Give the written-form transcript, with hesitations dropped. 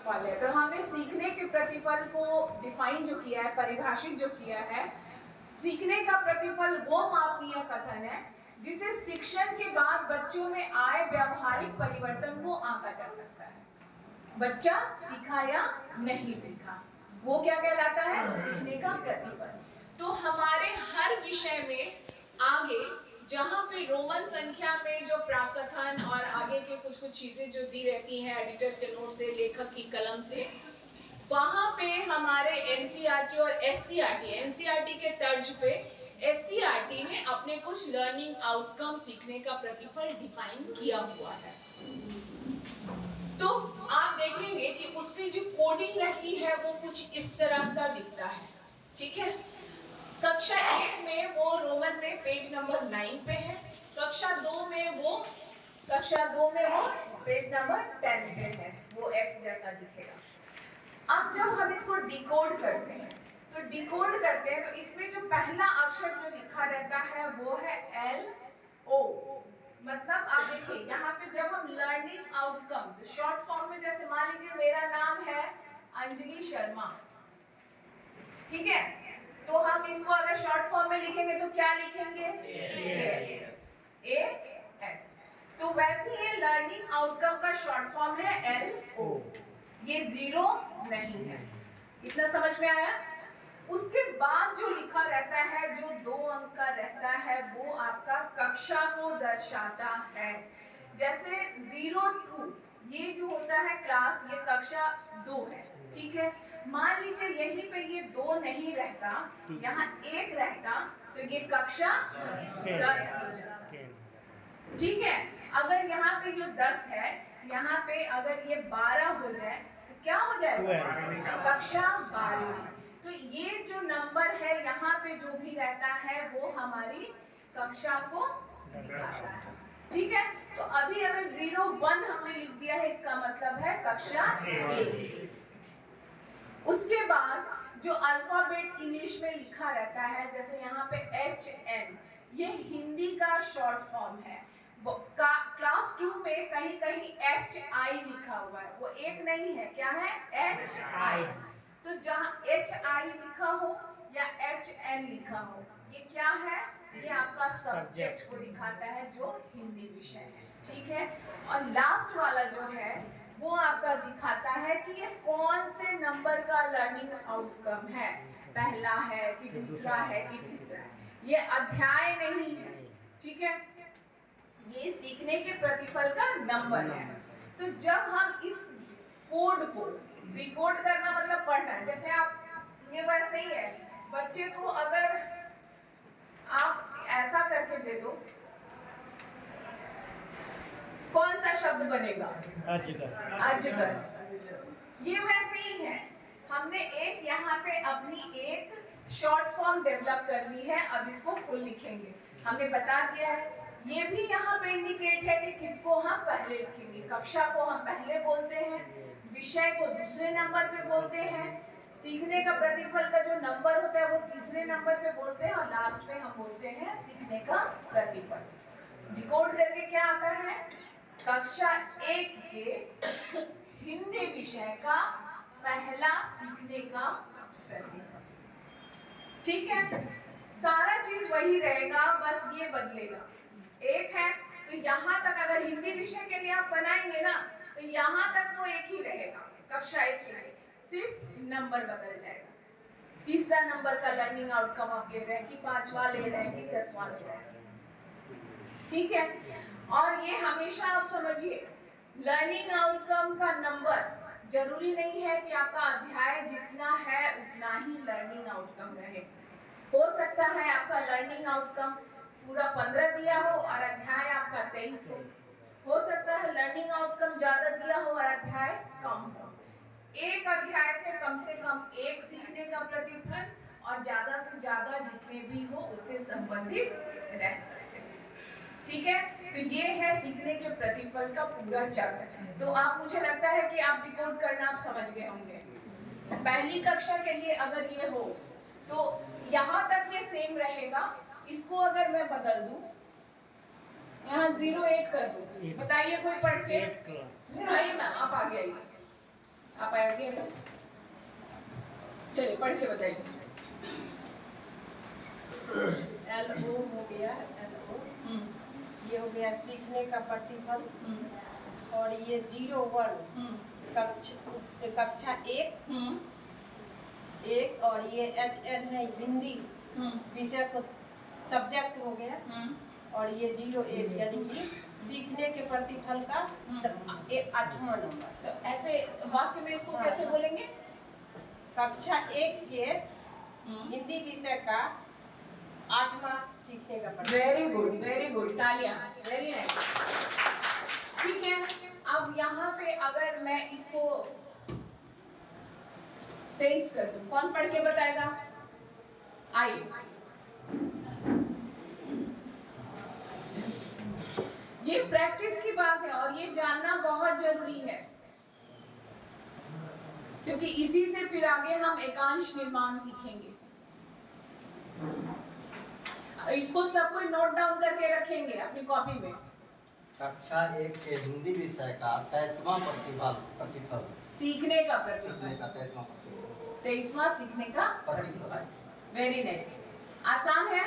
प्रतिफल है। तो हमने सीखने के प्रतिफल को डिफाइन जो किया है, परिभाषित जो किया है, सीखने का प्रतिफल वो मापनीय कथन है जिसे शिक्षण के बाद बच्चों में आए व्यावहारिक परिवर्तन को आंका जा सकता है। बच्चा सीखा या नहीं सीखा, वो क्या कहलाता है? सीखने का प्रतिफल। तो हमारे हर विषय में आगे जहाँ पे रोमन संख्या में जो प्राकथन और आगे के कुछ चीजें जो दी रहती हैं एडिटर के नोट से, लेखक की कलम से, वहां पे हमारे एनसीईआरटी और एससीईआरटी, एनसीईआरटी के तर्ज पे एससीईआरटी ने अपने कुछ लर्निंग आउटकम, सीखने का प्रतिफल डिफाइन किया हुआ है। तो आप देखेंगे कि उसकी जो कोडिंग रहती है वो कुछ इस तरह का दिखता है, ठीक है। कक्षा 1 में वो रोमन में पेज नंबर 9 पे है, कक्षा 2 में वो पेज नंबर 10 पे है, वो एक्स जैसा दिखेगा। अब जब हम इसको डिकोड करते हैं तो इसमें जो पहला अक्षर जो लिखा रहता है वो है LO। मतलब आप देखिए यहाँ पे जब हम लर्निंग आउटकम तो शॉर्ट फॉर्म में, जैसे मान लीजिए मेरा नाम है अंजलि शर्मा, ठीक है, तो हम इसको अगर शॉर्ट फॉर्म में लिखेंगे तो क्या लिखेंगे? AS। तो वैसे ये लर्निंग आउटकम का शॉर्ट फॉर्म है LO, ये 0 नहीं है। इतना समझ में आया? उसके बाद जो लिखा रहता है, जो 2 अंक का रहता है, वो आपका कक्षा को दर्शाता है। जैसे 02 ये जो होता है क्लास, ये कक्षा 2 है, ठीक है। मान लीजिए यहीं पे ये 2 नहीं रहता, यहाँ 1 रहता, तो ये कक्षा 10 हो जाता, ठीक है। अगर यहाँ पे ये 10 है, यहाँ पे अगर ये 12 हो जाए तो क्या हो जाएगा? कक्षा 12। तो ये जो नंबर है यहाँ पे जो भी रहता है वो हमारी कक्षा को दिखाता है, ठीक है। तो अभी अगर 01 हमने लिख दिया है, इसका मतलब है कक्षा 1। उसके बाद जो अल्फाबेट इंग्लिश में लिखा रहता है, जैसे यहाँ पे HN, ये हिंदी का शॉर्ट फॉर्म है। क्लास 2 में कहीं कहीं HI लिखा हुआ है, वो एक नहीं है, क्या है? HI। तो जहाँ HI लिखा हो या HN लिखा हो, ये क्या है? ये आपका सब्जेक्ट को दिखाता है जो हिंदी विषय है, ठीक है। और लास्ट वाला जो है वो आपका दिखाता है कि ये कौन से नंबर का लर्निंग आउटकम है, पहला है कि दूसरा है कि तीसरा है। ये अध्याय नहीं है, ठीक है, ये सीखने के प्रतिफल का नंबर है। तो जब हम इस कोड को डिकोड करना मतलब पढ़ना है, जैसे आप ये वैसे ही है, बच्चे को अगर आप ऐसा करके दे दो, कौन सा शब्द बनेगा? अजगर। ये वैसे ही है, हमने एक यहाँ पे अपनी एक शॉर्ट फॉर्म डेवलप कर ली है, अब इसको फुल लिखेंगे। हमने बता दिया है, ये भी यहाँ पे इंडिकेट है कि किसको हम पहले लिखेंगे। कक्षा को हम पहले बोलते हैं, विषय को दूसरे नंबर पे बोलते हैं, सीखने का प्रतिफल का जो नंबर होता है वो तीसरे नंबर पे बोलते हैं, और लास्ट में हम बोलते हैं सीखने का प्रतिफल। डिकोड करके क्या आता है? कक्षा 1 के हिंदी विषय का पहला सीखने का प्रतिफल, ठीक है। सारा चीज वही रहेगा, बस ये बदलेगा। एक है तो यहाँ तक अगर हिंदी विषय के लिए आप बनाएंगे ना, तो यहाँ तक वो एक ही रहेगा कक्षा 1 के लिए, सिर्फ नंबर बदल जाएगा। तीसरा नंबर का लर्निंग आउटकम आप ले रहे हैं कि 5वां ले रहे हैं कि 10वां ले रहे हैं, ठीक है। और ये हमेशा आप समझिए, लर्निंग आउटकम का नंबर जरूरी नहीं है कि आपका अध्याय जितना है उतना ही लर्निंग आउटकम रहे। हो सकता है आपका लर्निंग आउटकम पूरा 15 दिया हो और अध्याय आपका 23 हो सकता है लर्निंग आउटकम ज्यादा दिया हो और अध्याय कम हो। एक अध्याय से कम एक सीखने का प्रतिफल और ज्यादा से ज्यादा जितने भी हो उससे संबंधित रह सकते हैं, ठीक है। तो ये है सीखने के प्रतिफल का पूरा चक्र। तो आप, मुझे लगता है कि आप डिकोड करना आप समझ गए होंगे। पहली कक्षा के लिए अगर ये हो तो यहाँ तक ये सेम रहेगा। इसको अगर मैं बदल दूं, यहाँ 08 कर दूं, बताइए कोई पढ़ के? आइए ना, आप आगे आइए, आप पाया गया? चलिए पढ़ के बताइए। LO हो गया, LO ये हो गया सीखने का प्रतिफल। और ये 01 कक्षा 1 और ये HN है हिंदी विषय को सब्जेक्ट हो गया। और ये 08 यानी कि सीखने के प्रतिफल का 8वां नंबर। तो ऐसे वाक्य में इसको कैसे बोलेंगे? कक्षा 1 के हिंदी विषय का 8वां सीखने का प्रतिफल। वेरी गुड, तालियां, वेरी नाइस। ठीक है, अब यहाँ पे अगर मैं इसको 23 कर दूं, कौन पढ़ के बताएगा? आइए। ये प्रैक्टिस की बात है और ये जानना बहुत जरूरी है, क्योंकि इसी से फिर आगे हम एकांश निर्माण सीखेंगे। इसको सब कोई नोट डाउन करके रखेंगे अपनी कॉपी में। कक्षा 1 के हिंदी विषय का 23वां प्रतिफल सीखने का प्रतिफल, 23वां सीखने का प्रतिफल। Very nice. आसान है।